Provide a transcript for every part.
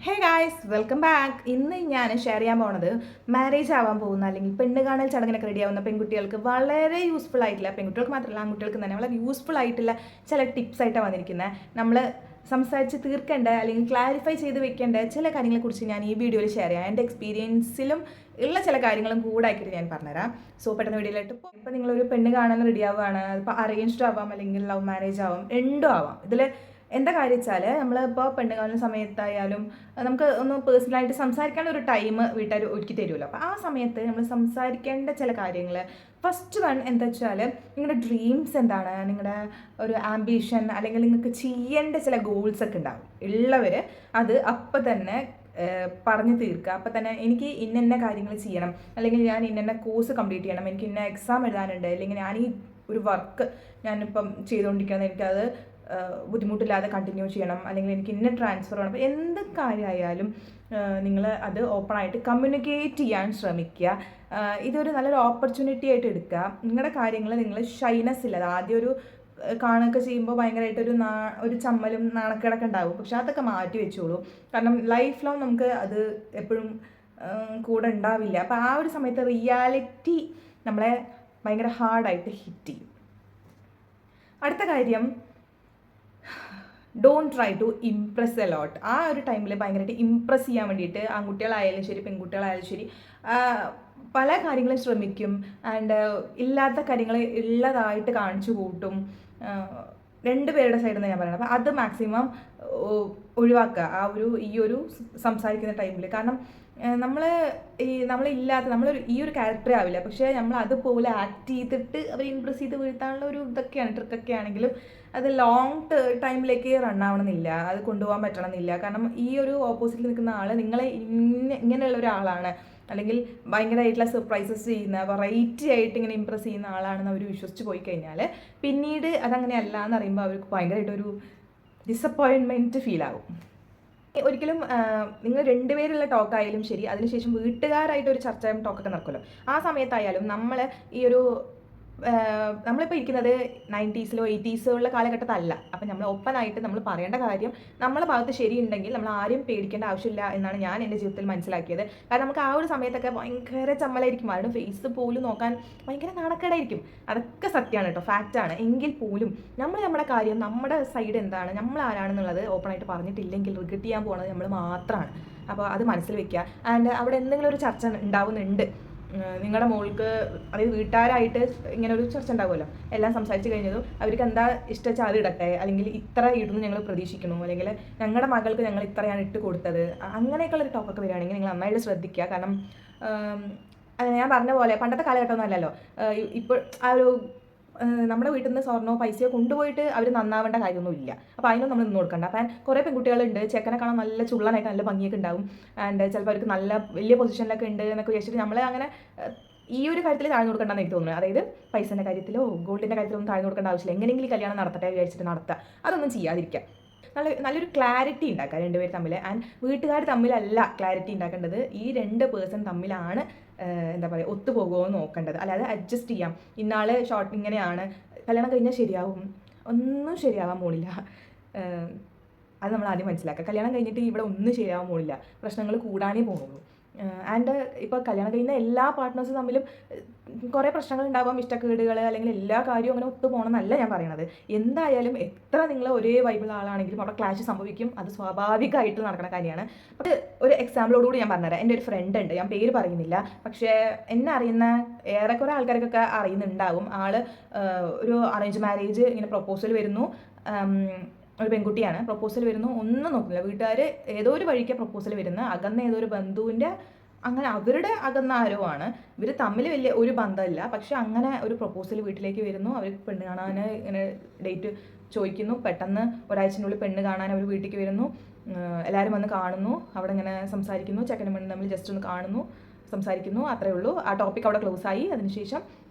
Hey guys welcome back. ഇന്ന് ഞാൻ share ചെയ്യാൻ പോകുന്നത് മാരേജ് ആവാൻ പോകുന്ന അല്ലെങ്കിൽ പെണ്ണ് കാണൽ ചടങ്ങിനൊക്കെ റെഡി ആവുന്ന പെൺകുട്ടികൾക്ക് വളരെ യൂസ്ഫുൾ ആയിട്ടുള്ള, പെൺകുട്ടികൾക്ക് മാത്രമല്ല ആൺകുട്ടികൾക്ക് തന്നെ വളരെ യൂസ്ഫുൾ ആയിട്ടുള്ള ചില ടിപ്സ് ആയിട്ടാണ് വന്നിരിക്കുന്നത്. നമ്മൾ സംസാരിച്ച് തീർക്കേണ്ട അല്ലെങ്കിൽ ക്ലാരിഫൈ ചെയ്ത് വെക്കേണ്ട ചില കാര്യങ്ങളെക്കുറിച്ച് ഞാൻ ഈ വീഡിയോയിൽ ഷെയർ ചെയ്യാം. എൻ്റെ എക്സ്പീരിയൻസിലും ഉള്ള ചില കാര്യങ്ങളും കൂടെ ആക്കിയിട്ട് ഞാൻ പറഞ്ഞുതരാം. സോ പെട്ടെന്ന് വീഡിയോയിലിട്ട് ഇപ്പോൾ നിങ്ങളൊരു പെണ്ണ് കാണാൻ റെഡി ആവുകയാണ്. ഇപ്പോൾ അറേഞ്ച്ഡ് ആവാം അല്ലെങ്കിൽ ലവ് മാരേജ് ആവാം, രണ്ടും ആവാം. ഇതിൽ എന്താ കാര്യം വെച്ചാൽ നമ്മളിപ്പോൾ പെണ്ണ് കാണുന്ന സമയത്തായാലും നമുക്ക് ഒന്ന് പേഴ്സണലായിട്ട് സംസാരിക്കേണ്ട ഒരു ടൈം വീട്ടുകാർ ഒരുക്കി തരുമല്ലോ. അപ്പോൾ ആ സമയത്ത് നമ്മൾ സംസാരിക്കേണ്ട ചില കാര്യങ്ങൾ, ഫസ്റ്റ് വൺ എന്താ വെച്ചാൽ നിങ്ങളുടെ ഡ്രീംസ് എന്താണ്, നിങ്ങളുടെ ഒരു ആംബിഷൻ അല്ലെങ്കിൽ നിങ്ങൾക്ക് ചെയ്യേണ്ട ചില ഗോൾസ് ഒക്കെ ഉണ്ടാവും. ഉള്ളവർ അത് അപ്പം തന്നെ പറഞ്ഞു തീർക്കുക. അപ്പം തന്നെ എനിക്ക് ഇന്ന കാര്യങ്ങൾ ചെയ്യണം, അല്ലെങ്കിൽ ഞാൻ ഇന്ന കോഴ്സ് കംപ്ലീറ്റ് ചെയ്യണം, എനിക്ക് ഇന്ന എക്സാം എഴുതാനുണ്ട്, അല്ലെങ്കിൽ ഞാൻ ഈ ഒരു വർക്ക് ഞാനിപ്പം ചെയ്തുകൊണ്ടിരിക്കുന്നത് എനിക്കത് ബുദ്ധിമുട്ടില്ലാതെ കണ്ടിന്യൂ ചെയ്യണം, അല്ലെങ്കിൽ എനിക്ക് ഇന്ന ട്രാൻസ്ഫർ വേണം. അപ്പോൾ എന്ത് കാര്യമായാലും നിങ്ങൾ അത് ഓപ്പണായിട്ട് കമ്മ്യൂണിക്കേറ്റ് ചെയ്യാൻ ശ്രമിക്കുക. ഇതൊരു നല്ലൊരു ഓപ്പർച്യൂണിറ്റി ആയിട്ട് എടുക്കുക. നിങ്ങളുടെ കാര്യങ്ങൾ നിങ്ങൾ ഷൈനസ് ഇല്ലാതെ, ആദ്യം ഒരു കാണുകയൊക്കെ ചെയ്യുമ്പോൾ ഭയങ്കരമായിട്ടൊരു ഒരു ചമ്മലും നാണക്കേടൊക്കെ ഉണ്ടാവും. പക്ഷെ അതൊക്കെ മാറ്റി വെച്ചോളൂ. കാരണം ലൈഫ് ലോങ് നമുക്ക് അത് എപ്പോഴും കൂടെ ഉണ്ടാവില്ല. അപ്പോൾ ആ ഒരു സമയത്ത് റിയാലിറ്റി നമ്മളെ ഭയങ്കര ഹാർഡായിട്ട് ഹിറ്റ് ചെയ്യും. അടുത്ത കാര്യം, don't try to impress a lot. ആ ഒരു ടൈമിൽ ഭയങ്കരമായിട്ട് ഇംപ്രസ് ചെയ്യാൻ വേണ്ടിയിട്ട് ആൺകുട്ടികളായാലും ശരി പെൺകുട്ടികളായാലും ശരി പല കാര്യങ്ങളും ശ്രമിക്കും. ആൻഡ് ഇല്ലാത്ത കാര്യങ്ങൾ ഉള്ളതായിട്ട് കാണിച്ചു കൂട്ടും. രണ്ടുപേരുടെ സൈഡിൽ നിന്ന് ഞാൻ പറയണം. അപ്പോൾ അത് മാക്സിമം ഒഴിവാക്കുക ഈ ഒരു സംസാരിക്കുന്ന ടൈമിൽ. കാരണം നമ്മളൊരു ഈ ഒരു ക്യാരക്ടറേ ആവില്ല, പക്ഷേ നമ്മൾ അതുപോലെ ആക്ട് ചെയ്തിട്ട് അവർ ഇംപ്രസ് ചെയ്ത് വീഴ്ത്താനുള്ള ഒരു ഇതൊക്കെയാണ്, ട്രിക്കൊക്കെ ആണെങ്കിലും അത് ലോങ് ടൈമിലേക്ക് റൺ ആവണമെന്നില്ല, അത് കൊണ്ടുപോകാൻ പറ്റണമെന്നില്ല. കാരണം ഈ ഒരു ഓപ്പോസിറ്റിൽ നിൽക്കുന്ന ആൾ നിങ്ങളെ ഇങ്ങനെയുള്ള ഒരാളാണ്, അല്ലെങ്കിൽ ഭയങ്കരമായിട്ടുള്ള സർപ്രൈസസ് ചെയ്യുന്ന, വെറൈറ്റി ആയിട്ട് ഇങ്ങനെ ഇമ്പ്രസ് ചെയ്യുന്ന ആളാണെന്ന് അവർ വിശ്വസിച്ച് പോയി കഴിഞ്ഞാൽ പിന്നീട് അതങ്ങനെയല്ല എന്ന് പറയുമ്പോൾ അവർക്ക് ഭയങ്കരമായിട്ടൊരു ഡിസപ്പോയിൻമെൻറ്റ് ഫീൽ ആകും. ഒരിക്കലും നിങ്ങൾ രണ്ടുപേരുള്ള ടോക്കായാലും ശരി, അതിനുശേഷം വീട്ടുകാരായിട്ട് ഒരു ചർച്ച ടോക്കൊക്കെ നടക്കുമല്ലോ, ആ സമയത്തായാലും നമ്മളിപ്പോൾ ഇരിക്കുന്നത് 90s-ലോ 80s-ലോ ഉള്ള കാലഘട്ടത്തല്ല. അപ്പം നമ്മൾ ഓപ്പണായിട്ട് നമ്മൾ പറയേണ്ട കാര്യം നമ്മളെ ഭാഗത്ത് ശരിയുണ്ടെങ്കിൽ നമ്മൾ ആരും പേടിക്കേണ്ട ആവശ്യമില്ല എന്നാണ് ഞാൻ എൻ്റെ ജീവിതത്തിൽ മനസ്സിലാക്കിയത്. കാരണം നമുക്ക് ആ ഒരു സമയത്തൊക്കെ ഭയങ്കര ചമ്മലായിരിക്കും, ആരുടെ ഫേസ് പോലും നോക്കാൻ ഭയങ്കര നാണക്കേടായിരിക്കും. അതൊക്കെ സത്യമാണ് കേട്ടോ, ഫാക്റ്റാണ്. എങ്കിൽ പോലും നമ്മുടെ കാര്യം, നമ്മുടെ സൈഡ് എന്താണ്, നമ്മൾ ആരാണെന്നുള്ളത് ഓപ്പണായിട്ട് പറഞ്ഞിട്ടില്ലെങ്കിൽ റിഗ്രറ്റ് ചെയ്യാൻ പോകുന്നത് നമ്മൾ മാത്രമാണ്. അപ്പോൾ അത് മനസ്സിൽ വെക്കുക. ആൻഡ് അവിടെ എന്തെങ്കിലും ഒരു ചർച്ച ഉണ്ടാവുന്നുണ്ട് നിങ്ങളുടെ മോൾക്ക്, അതായത് വീട്ടുകാരായിട്ട് ഇങ്ങനെ ഒരു ചർച്ച ഉണ്ടാവുമല്ലോ, എല്ലാം സംസാരിച്ച് കഴിഞ്ഞതും അവർക്ക് എന്താ ഇഷ്ടച്ചാൽ അത് ഇടട്ടെ, അല്ലെങ്കിൽ ഇത്ര ഇടുന്നു ഞങ്ങൾ പ്രതീക്ഷിക്കുന്നു, അല്ലെങ്കിൽ ഞങ്ങളുടെ മകൾക്ക് ഞങ്ങൾ ഇത്രയാണ് ഇട്ട് കൊടുത്തത്, അങ്ങനെയൊക്കെയുള്ളൊരു ടോപ്പൊക്കെ വരികയാണെങ്കിൽ നിങ്ങൾ നന്നായിട്ട് ശ്രദ്ധിക്കുക. കാരണം ഞാൻ പറഞ്ഞ പോലെ പണ്ടത്തെ കാലഘട്ടമൊന്നും അല്ലല്ലോ. ഇപ്പോൾ ആ ഒരു നമ്മുടെ വീട്ടിൽ നിന്ന് സ്വർണ്ണോ പൈസയോ കൊണ്ടുപോയിട്ട് അവർ നന്നാവേണ്ട കാര്യമൊന്നുമില്ല. അപ്പോൾ അതിനൊന്നും നമ്മൾ നിന്ന് കൊടുക്കണ്ട. അപ്പം കുറേ പെൺകുട്ടികളുണ്ട്, ചെക്കനെ കാണാൻ നല്ല ചുള്ളനായിട്ട് നല്ല ഭംഗിയൊക്കെ ഉണ്ടാവും, ആൻഡ് ചിലപ്പോൾ അവർക്ക് നല്ല വലിയ പൊസിഷനിലൊക്കെ ഉണ്ട് എന്നൊക്കെ വിചാരിച്ചിട്ട് നമ്മളെ അങ്ങനെ ഈ ഒരു കാര്യത്തിൽ താഴ്ന്നു കൊടുക്കേണ്ടെന്ന് എനിക്ക് തോന്നുന്നു. അതായത് പൈസൻ്റെ കാര്യത്തിലോ ഗോൾഡിൻ്റെ കാര്യത്തിലോ ഒന്നും താഴ്ന്നു കൊടുക്കേണ്ട ആവശ്യമില്ല. എങ്ങനെയെങ്കിലും കല്യാണം നടത്തട്ടെ വിചാരിച്ചിട്ട് നടത്തുക, അതൊന്നും ചെയ്യാതിരിക്കുക. നല്ലൊരു ക്ലാരിറ്റി ഉണ്ടാക്കുക രണ്ടുപേർ തമ്മിൽ. ആൻഡ് വീട്ടുകാർ തമ്മിലല്ല ക്ലാരിറ്റി ഉണ്ടാക്കേണ്ടത്, ഈ രണ്ട് പേഴ്സൺ തമ്മിലാണ് എന്താ പറയുക ഒത്തുപോകുമോ എന്ന് നോക്കേണ്ടത്. അല്ലാതെ അഡ്ജസ്റ്റ് ചെയ്യാം, ഇന്നാൾ ഇങ്ങനെയാണ്, കല്യാണം കഴിഞ്ഞാൽ ശരിയാവും, ഒന്നും ശരിയാവാൻ പോണില്ല. അത് നമ്മൾ ആദ്യം മനസ്സിലാക്കുക. കല്യാണം കഴിഞ്ഞിട്ട് ഇവിടെ ഒന്നും ശരിയാവാൻ പോണില്ല, പ്രശ്നങ്ങൾ കൂടാനേ പോകുള്ളൂ. ആൻഡ് ഇപ്പോൾ കല്യാണം കഴിയുന്ന എല്ലാ പാർട്ട്നേഴ്സും തമ്മിലും കുറേ പ്രശ്നങ്ങൾ ഉണ്ടാവാം, ഇഷ്ടക്കേടുകൾ, അല്ലെങ്കിൽ എല്ലാ കാര്യവും അങ്ങനെ ഒത്തു പോകണമെന്നല്ല ഞാൻ പറയണത്. എന്തായാലും എത്ര നിങ്ങൾ ഒരേ വൈബിൾ ആളാണെങ്കിലും അവിടെ ക്ലാഷ് സംഭവിക്കും, അത് സ്വാഭാവികമായിട്ട് നടക്കുന്ന കാര്യമാണ്. അപ്പോൾ ഒരു എക്സാമ്പിളോടുകൂടി ഞാൻ പറഞ്ഞുതരാം. എൻ്റെ ഒരു ഫ്രണ്ട് ഉണ്ട്, ഞാൻ പേര് പറയുന്നില്ല, പക്ഷേ എന്നെ അറിയുന്ന ഏറെക്കുറെ ആൾക്കാർക്കൊക്കെ അറിയുന്നുണ്ടാവും. ഒരു അറേഞ്ച് മാരേജ് ഇങ്ങനെ പ്രൊപ്പോസൽ വരുന്നു, ഒരു പെൺകുട്ടിയാണ്, പ്രൊപ്പോസൽ വരുന്നു, ഒന്നും നോക്കുന്നില്ല, വീട്ടുകാർ ഏതോ ഒരു വഴിക്ക് പ്രൊപ്പോസൽ വരുന്ന അകന്ന ഏതോ ഒരു ബന്ധുവിൻ്റെ, അങ്ങനെ അവരുടെ അകന്ന ആരോ ആണ്, ഇവർ തമ്മിൽ വലിയ ഒരു ബന്ധമില്ല, പക്ഷെ അങ്ങനെ ഒരു പ്രൊപ്പോസൽ വീട്ടിലേക്ക് വരുന്നു. അവർ പെണ്ണ് കാണാൻ ഇങ്ങനെ ഡേറ്റ് ചോദിക്കുന്നു, പെട്ടെന്ന് ഒരാഴ്ചനുള്ളിൽ പെണ്ണ് കാണാൻ അവർ വീട്ടിലേക്ക് വരുന്നു, എല്ലാവരും വന്ന് കാണുന്നു, അവിടെ ഇങ്ങനെ സംസാരിക്കുന്നു, ചെക്കനും പെണ്ണ് തമ്മിൽ ജസ്റ്റ് ഒന്ന് കാണുന്നു, സംസാരിക്കുന്നു, അത്രയേ ഉള്ളൂ. ആ ടോപ്പിക് അവിടെ ക്ലോസ് ആയി. അതിനുശേഷം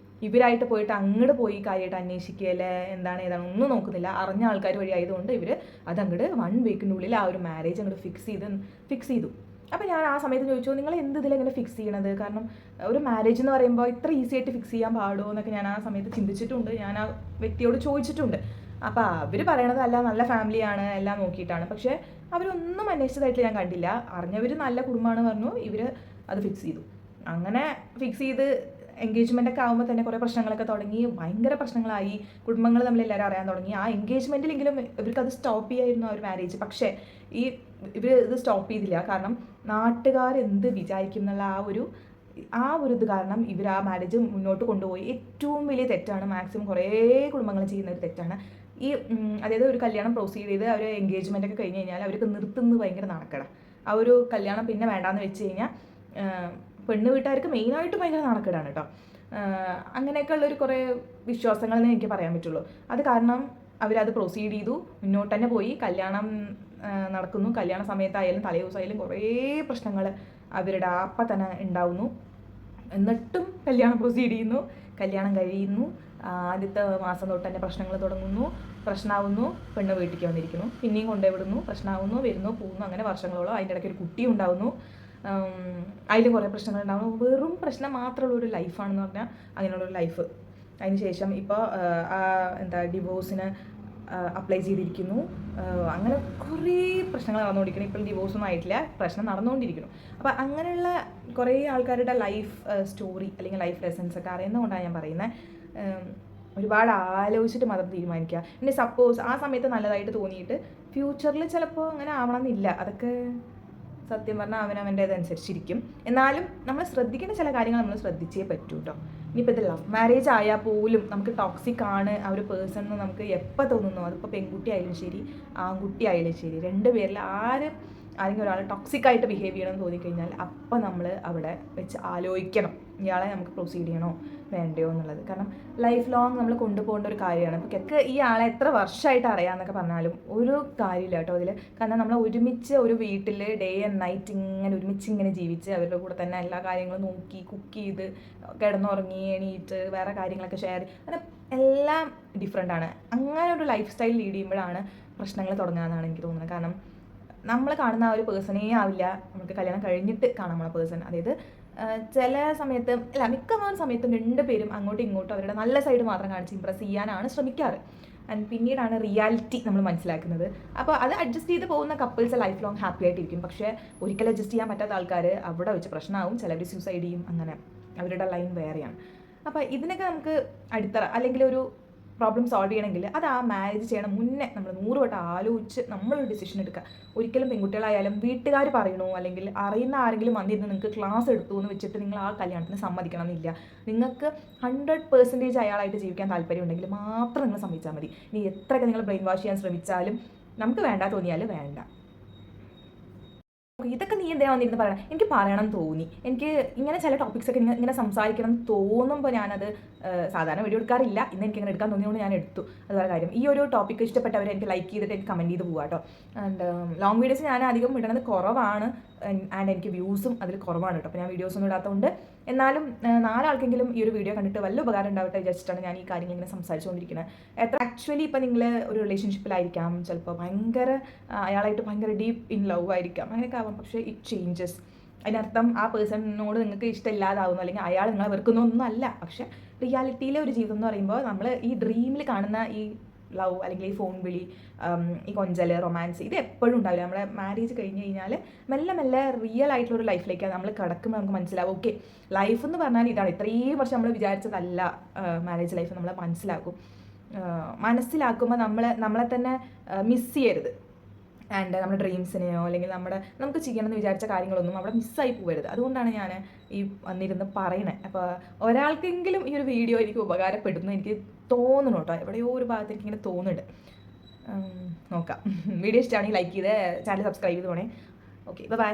ഇവരായിട്ട് പോയിട്ട് അങ്ങോട്ട് പോയി കാര്യമായിട്ട് അന്വേഷിക്കുകയല്ലേ എന്താണ് ഏതാണ് ഒന്നും നോക്കുന്നില്ല. അറിഞ്ഞ ആൾക്കാർ വഴി ആയതുകൊണ്ട് ഇവർ അതങ്ങോട്ട് 1 വീക്കിനുള്ളിൽ ആ ഒരു മാരേജ് അങ്ങോട്ട് ഫിക്സ് ചെയ്തു. അപ്പോൾ ഞാൻ ആ സമയത്ത് ചോദിച്ചു, നിങ്ങൾ എന്ത് ഇതിലെങ്ങനെ ഫിക്സ് ചെയ്യണത്? കാരണം ഒരു മാരേജ് എന്ന് പറയുമ്പോൾ ഇത്ര ഈസി ആയിട്ട് ഫിക്സ് ചെയ്യാൻ പാടുമോ എന്നൊക്കെ ഞാൻ ആ സമയത്ത് ചിന്തിച്ചിട്ടുണ്ട്, ഞാൻ ആ വ്യക്തിയോട് ചോദിച്ചിട്ടുണ്ട്. അപ്പോൾ അവർ പറയണത് അല്ല നല്ല ഫാമിലിയാണ് എല്ലാം നോക്കിയിട്ടാണ്. പക്ഷേ അവരൊന്നും അന്വേഷിച്ചതായിട്ട് ഞാൻ കണ്ടില്ല. അറിഞ്ഞവർ നല്ല കുടുംബമാണ് പറഞ്ഞു, ഇവർ അത് ഫിക്സ് ചെയ്തു. അങ്ങനെ ഫിക്സ് ചെയ്ത് എൻഗേജ്മെൻ്റ് ഒക്കെ ആകുമ്പോൾ തന്നെ കുറേ പ്രശ്നങ്ങളൊക്കെ തുടങ്ങി, ഭയങ്കര പ്രശ്നങ്ങളായി, കുടുംബങ്ങൾ തമ്മിൽ എല്ലാവരും അറിയാൻ തുടങ്ങി. ആ എൻഗേജ്മെൻറ്റിലെങ്കിലും ഇവർക്ക് അത് സ്റ്റോപ്പ് ചെയ്യായിരുന്നു ആ ഒരു മാരേജ്. പക്ഷേ ഇവർ ഇത് സ്റ്റോപ്പ് ചെയ്തില്ല. കാരണം നാട്ടുകാർ എന്ത് വിചാരിക്കും എന്നുള്ള ആ ഒരു ഇത് കാരണം ഇവർ ആ മാരേജ് മുന്നോട്ട് കൊണ്ടുപോയി. ഏറ്റവും വലിയ തെറ്റാണ്, മാക്സിമം കുറേ കുടുംബങ്ങൾ ചെയ്യുന്ന ഒരു തെറ്റാണ് അതായത് ഒരു കല്യാണം പ്രൊസീഡ് ചെയ്ത് അവർ എൻഗേജ്മെൻ്റ് ഒക്കെ കഴിഞ്ഞ് കഴിഞ്ഞാൽ അവർക്ക് നിർത്തുന്നത് ഭയങ്കര നാണക്കേടാണ്. ആ ഒരു കല്യാണം പിന്നെ വേണ്ടാന്ന് വെച്ച് കഴിഞ്ഞാൽ പെണ്ണ് വീട്ടുകാർക്ക് മെയിനായിട്ട് ഭയങ്കര നാണക്കേടാണ് കേട്ടോ. അങ്ങനെയൊക്കെ ഉള്ളൊരു കുറേ വിശ്വാസങ്ങളെന്ന് എനിക്ക് പറയാൻ പറ്റുള്ളൂ. അത് കാരണം അവരത് പ്രൊസീഡ് ചെയ്തു, മുന്നോട്ട് തന്നെ പോയി. കല്യാണം നടക്കുന്നു. കല്യാണ സമയത്തായാലും തലേ ദിവസമായാലും കുറേ പ്രശ്നങ്ങൾ അവരുടെ അപ്പം തന്നെ ഉണ്ടാവുന്നു. എന്നിട്ടും കല്യാണം പ്രൊസീഡ് ചെയ്യുന്നു, കല്യാണം കഴിയുന്നു. ആദ്യത്തെ മാസം തൊട്ട് തന്നെ പ്രശ്നങ്ങൾ തുടങ്ങുന്നു, പ്രശ്നമാവുന്നു, പെണ്ണ് വീട്ടിലേക്ക് വന്നിരിക്കുന്നു, പിന്നെയും കൊണ്ടുവിടുന്നു, പ്രശ്നമാവുന്നു, വരുന്നു, പോകുന്നു. അങ്ങനെ വർഷങ്ങളോളം. അതിൻ്റെ ഇടയ്ക്ക് ഒരു കുട്ടി ഉണ്ടാവുന്നു, അതിൽ കുറേ പ്രശ്നങ്ങൾ ഉണ്ടാവുന്നു. വെറും പ്രശ്നം മാത്രമുള്ളൊരു ലൈഫാണെന്ന് പറഞ്ഞാൽ അങ്ങനെയുള്ളൊരു ലൈഫ്. അതിന് ശേഷം ഇപ്പോൾ ഡിവോഴ്സിന് അപ്ലൈ ചെയ്തിരിക്കുന്നു. അങ്ങനെ കുറേ പ്രശ്നങ്ങൾ നടന്നുകൊണ്ടിരിക്കുന്നു. ഇപ്പോൾ ഡിവോഴ്സൊന്നും ആയിട്ടില്ല, പ്രശ്നം നടന്നുകൊണ്ടിരിക്കുന്നു. അപ്പോൾ അങ്ങനെയുള്ള കുറേ ആൾക്കാരുടെ ലൈഫ് സ്റ്റോറി അല്ലെങ്കിൽ ലൈഫ് ലെസൺസ് ഒക്കെ അറിയുന്നതുകൊണ്ടാണ് ഞാൻ പറയുന്നത്. ഒരുപാട് ആലോചിച്ചിട്ട് മതം തീരുമാനിക്കുക. ഇനി സപ്പോസ് ആ സമയത്ത് നല്ലതായിട്ട് തോന്നിയിട്ട് ഫ്യൂച്ചറിൽ ചിലപ്പോൾ അങ്ങനെ ആവണമെന്നില്ല. അതൊക്കെ സത്യം പറഞ്ഞാൽ അവനവൻ്റേതനുസരിച്ചിരിക്കും. എന്നാലും നമ്മൾ ശ്രദ്ധിക്കേണ്ട ചില കാര്യങ്ങൾ നമ്മൾ ശ്രദ്ധിച്ചേ പറ്റൂ കേട്ടോ. ഇനിയിപ്പോൾ ഇത് ലവ് മാരേജ് ആയാൽ പോലും നമുക്ക് ടോക്സിക് ആണ് ആ ഒരു പേഴ്സൺ എന്ന് നമുക്ക് എപ്പോൾ തോന്നുന്നു, അതിപ്പോൾ പെൺകുട്ടി ആയാലും ശരി ആൺകുട്ടി ആയാലും ശരി, രണ്ടുപേരിൽ ആരെങ്കിലും ഒരാൾ ടോക്സിക് ആയിട്ട് ബിഹേവ് ചെയ്യണമെന്ന് തോന്നിക്കഴിഞ്ഞാൽ അപ്പം നമ്മൾ അവിടെ വെച്ച് ആലോചിക്കണം, ഇയാളെ നമുക്ക് പ്രൊസീഡ് ചെയ്യണോ വേണ്ടയോ എന്നുള്ളത്. കാരണം ലൈഫ് ലോങ് നമ്മൾ കൊണ്ടുപോകേണ്ട ഒരു കാര്യമാണ്. ഇപ്പോൾ ഈ ആളെ എത്ര വർഷമായിട്ട് അറിയാമെന്നൊക്കെ പറഞ്ഞാലും ഒരു കാര്യമില്ല കേട്ടോ അതിൽ. കാരണം നമ്മൾ ഒരുമിച്ച് ഒരു വീട്ടിൽ ഡേ ആൻഡ് നൈറ്റ് ഇങ്ങനെ ഒരുമിച്ച് ഇങ്ങനെ ജീവിച്ച് അവരുടെ കൂടെ തന്നെ എല്ലാ കാര്യങ്ങളും നോക്കി, കുക്ക് ചെയ്ത്, കിടന്നുറങ്ങി, എണീറ്റ്, വേറെ കാര്യങ്ങളൊക്കെ ഷെയർ, അങ്ങനെ എല്ലാം ഡിഫറെൻ്റ് ആണ്. അങ്ങനെ ഒരു ലൈഫ് സ്റ്റൈൽ ലീഡ് ചെയ്യുമ്പോഴാണ് പ്രശ്നങ്ങൾ തുടങ്ങുകയെന്നാണ് എനിക്ക് തോന്നുന്നത്. കാരണം നമ്മൾ കാണുന്ന ആ ഒരു പേഴ്സണേ ആവില്ല നമുക്ക് കല്യാണം കഴിഞ്ഞിട്ട് കാണാൻ പോണ പേഴ്സൺ. അതായത് ചില സമയത്ത് അല്ല മിക്കവാറും സമയത്തും രണ്ടുപേരും അങ്ങോട്ടും ഇങ്ങോട്ടും അവരുടെ നല്ല സൈഡ് മാത്രം കാണിച്ച് ഇമ്പ്രസ് ചെയ്യാനാണ് ശ്രമിക്കാറ്. ആൻഡ് പിന്നീടാണ് റിയാലിറ്റി നമ്മൾ മനസ്സിലാക്കുന്നത്. അപ്പോൾ അത് അഡ്ജസ്റ്റ് ചെയ്ത് പോകുന്ന കപ്പിൾസ് ലൈഫ് ലോങ് ഹാപ്പി ആയിട്ടിരിക്കും. പക്ഷേ ഒരിക്കലും അഡ്ജസ്റ്റ് ചെയ്യാൻ പറ്റാത്ത ആൾക്കാർ അവിടെ വെച്ച് പ്രശ്നമാവും, ചിലവർ സൂസൈഡ് ചെയ്യും. അങ്ങനെ അവരുടെ ലൈൻ വേറെയാണ്. അപ്പോൾ ഇതിനൊക്കെ നമുക്ക് അടിത്തറ അല്ലെങ്കിൽ ഒരു പ്രോബ്ലം സോൾവ് ചെയ്യണമെങ്കിൽ അത് ആ മാരേജ് ചെയ്യണം മുന്നേ നമ്മൾ 100 വട്ടം ആലോചിച്ച് നമ്മളൊരു ഡിസിഷൻ എടുക്കുക. ഒരിക്കലും പെൺകുട്ടികളായാലും വീട്ടുകാർ പറയണോ അല്ലെങ്കിൽ അറിയുന്ന ആരെങ്കിലും വന്നിരുന്ന് നിങ്ങൾക്ക് ക്ലാസ് എടുത്തു എന്ന് വെച്ചിട്ട് നിങ്ങൾ ആ കല്യാണത്തിന് സമ്മതിക്കണം എന്നില്ല. നിങ്ങൾക്ക് 100% അയാളായിട്ട് ജീവിക്കാൻ താല്പര്യം ഉണ്ടെങ്കിൽ മാത്രം നിങ്ങൾ സമ്മതിച്ചാൽ മതി. ഇനി എത്രയൊക്കെ നിങ്ങൾ ബ്രെയിൻ വാഷ് ചെയ്യാൻ ശ്രമിച്ചാലും നമുക്ക് വേണ്ട തോന്നിയാൽ വേണ്ട. ഇതൊക്കെ നീ എന്തിനാ വന്നിരുന്ന് പറയണം? എനിക്ക് പറയണം തോന്നി, എനിക്ക് ഇങ്ങനെ ചില ടോപ്പിക്സൊക്കെ ഇങ്ങനെ സംസാരിക്കണം തോന്നുമ്പോൾ ഞാനത് സാധാരണ വീഡിയോ എടുക്കാറില്ല. ഇന്ന് എനിക്കിങ്ങനെ എടുക്കാൻ തോന്നിയതുകൊണ്ട് ഞാൻ എടുത്തു. അതുപോലെ കാര്യം ഈ ഒരു ടോപ്പിക്ക് ഇഷ്ടപ്പെട്ടവർ എനിക്ക് ലൈക്ക് ചെയ്തിട്ട് എനിക്ക് കമൻറ്റ് ചെയ്ത് പോകാം കേട്ടോ. ആൻഡ് ലോങ് വീഡിയോസ് ഞാൻ അധികം ഇടുന്നത് കുറവാണ്. ആൻഡ് എനിക്ക് വ്യൂസും അതിൽ കുറവാണ് കേട്ടോ. അപ്പോൾ ഞാൻ വീഡിയോസൊന്നും ഇടാത്തതുകൊണ്ട് എന്നാലും 4 ആൾക്കെങ്കിലും ഈ ഒരു വീഡിയോ കണ്ടിട്ട് വല്ല ഉപകാരം ഉണ്ടാവട്ടെ വിചാരിച്ചിട്ടാണ് ഞാൻ ഈ കാര്യങ്ങൾ ഇങ്ങനെ സംസാരിച്ചുകൊണ്ടിരിക്കുന്നത്. ആക്ച്വലി ഇപ്പോൾ നിങ്ങൾ ഒരു റിലേഷൻഷിപ്പിലായിരിക്കാം, ചിലപ്പോൾ അയാളായിട്ട് ഭയങ്കര ഡീപ്പ് ഇൻ ലവ് ആയിരിക്കാം, അങ്ങനെയൊക്കെ ആവാം. പക്ഷേ ഇറ്റ് ചേഞ്ചസ്. അതിനർത്ഥം ആ പേഴ്സണിനോട് നിങ്ങൾക്ക് ഇഷ്ടമില്ലാതാവുന്നു അല്ലെങ്കിൽ അയാൾ നിങ്ങളെ വെറുക്കുന്നൊന്നും അല്ല. പക്ഷേ റിയാലിറ്റിയിലെ ഒരു ജീവിതം എന്ന് പറയുമ്പോൾ നമ്മൾ ഈ ഡ്രീമിൽ കാണുന്ന ഈ ലവ് അല്ലെങ്കിൽ ഈ ഫോൺ വിളി, ഈ കൊഞ്ചൽ, റൊമാൻസ്, ഇത് എപ്പോഴും ഉണ്ടാവില്ല. നമ്മളെ മാരേജ് കഴിഞ്ഞ് കഴിഞ്ഞാൽ മെല്ലെ മെല്ലെ റിയൽ ആയിട്ടുള്ളൊരു ലൈഫിലേക്കാണ് നമ്മൾ കിടക്കുമ്പോൾ നമുക്ക് മനസ്സിലാവും ഓക്കെ ലൈഫ് എന്ന് പറഞ്ഞാൽ ഇതാണ്. ഇത്രയും വർഷം നമ്മൾ വിചാരിച്ചതല്ല മാരേജ് ലൈഫ്. നമ്മൾ മനസ്സിലാക്കുമ്പോൾ നമ്മളെ തന്നെ മിസ് ചെയ്യരുത്. ആൻഡ് നമ്മുടെ ഡ്രീംസിനെയോ അല്ലെങ്കിൽ നമുക്ക് ചെയ്യണമെന്ന് വിചാരിച്ച കാര്യങ്ങളൊന്നും അവിടെ മിസ്സായി പോകരുത്. അതുകൊണ്ടാണ് ഞാൻ ഈ വന്നിരുന്ന് പറയണേ. അപ്പോൾ ഒരാൾക്കെങ്കിലും ഈ ഒരു വീഡിയോ എനിക്ക് ഉപകാരപ്പെടുന്നു എനിക്ക് തോന്നുന്നു കേട്ടോ. എവിടെയോ ഒരു ഭാഗത്ത് എനിക്കിങ്ങനെ തോന്നുന്നുണ്ട്. നോക്കാം. വീഡിയോ ഇഷ്ടമാണെങ്കിൽ ലൈക്ക് ചെയ്ത് ചാനൽ സബ്സ്ക്രൈബ് ചെയ്ത് പോണേ. Okay, by.